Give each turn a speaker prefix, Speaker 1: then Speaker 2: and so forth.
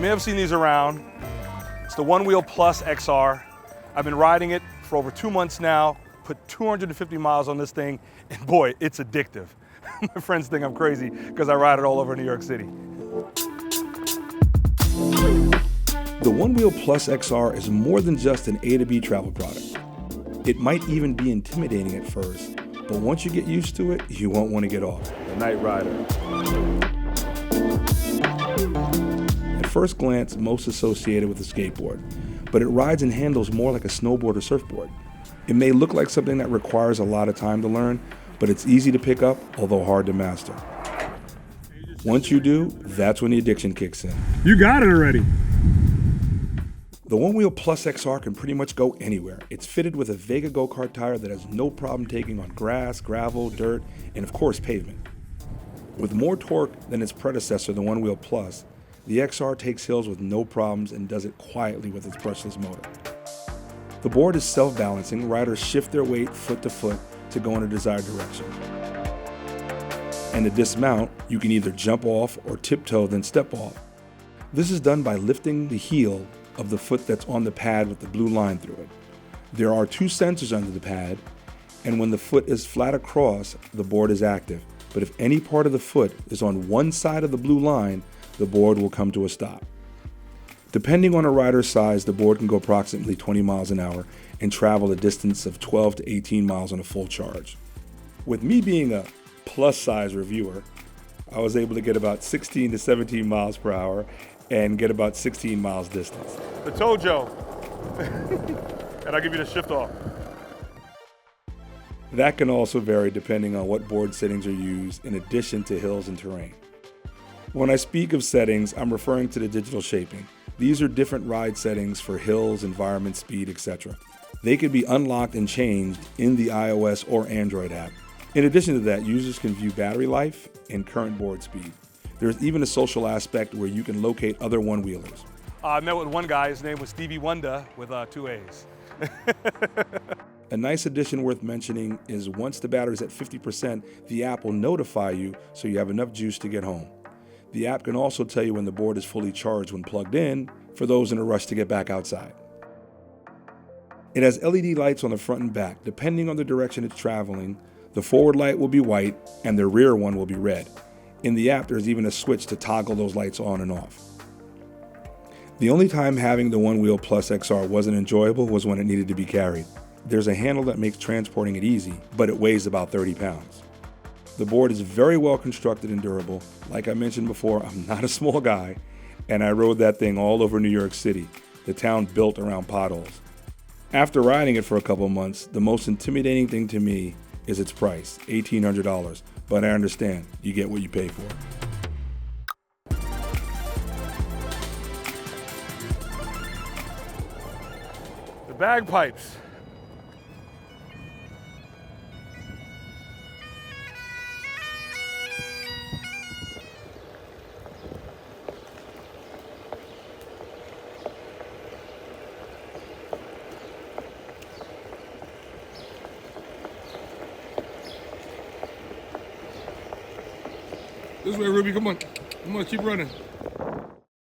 Speaker 1: may have seen these around. It's the One Wheel Plus XR. I've been riding it for over 2 months now, put 250 miles on this thing, and boy, it's addictive. My friends think I'm crazy because I ride it all over New York City. The One Wheel Plus XR is more than just an A to B travel product. It might even be intimidating at first, but once you get used to it, you won't want to get off. The Night Rider. At first glance, most associated with a skateboard, but it rides and handles more like a snowboard or surfboard. It may look like something that requires a lot of time to learn, but it's easy to pick up, although hard to master. Once you do, that's when the addiction kicks in.
Speaker 2: You got it already.
Speaker 1: The One Wheel Plus XR can pretty much go anywhere. It's fitted with a Vega go-kart tire that has no problem taking on grass, gravel, dirt, and of course pavement. With more torque than its predecessor, the One Wheel Plus, the XR takes hills with no problems and does it quietly with its brushless motor. The board is self-balancing. Riders shift their weight foot to foot to go in a desired direction. And to dismount, you can either jump off or tiptoe then step off. This is done by lifting the heel of the foot that's on the pad with the blue line through it. There are 2 sensors under the pad, and when the foot is flat across, the board is active. But if any part of the foot is on one side of the blue line, the board will come to a stop. Depending on a rider's size, the board can go approximately 20 miles an hour and travel a distance of 12 to 18 miles on a full charge. With me being a plus size reviewer, I was able to get about 16 to 17 miles per hour and get about 16 miles distance. The Tojo, and I'll give you the shift off. That can also vary depending on what board settings are used in addition to hills and terrain. When I speak of settings, I'm referring to the digital shaping. These are different ride settings for hills, environment, speed, etc. They can be unlocked and changed in the iOS or Android app. In addition to that, users can view battery life and current board speed. There's even a social aspect where you can locate other one-wheelers. I met with one guy, his name was Stevie Wonder with 2 A's. A nice addition worth mentioning is once the battery's at 50%, the app will notify you so you have enough juice to get home. The app can also tell you when the board is fully charged when plugged in for those in a rush to get back outside. It has LED lights on the front and back. Depending on the direction it's traveling, the forward light will be white and the rear one will be red. In the app, there's even a switch to toggle those lights on and off. The only time having the One Wheel Plus XR wasn't enjoyable was when it needed to be carried. There's a handle that makes transporting it easy, but it weighs about 30 pounds. The board is very well constructed and durable. Like I mentioned before, I'm not a small guy, and I rode that thing all over New York City, the town built around potholes. After riding it for a couple months, the most intimidating thing to me is its price, $1,800, but I understand, you get what you pay for. The bagpipes.
Speaker 2: This way, Ruby, come on. Come on, keep running.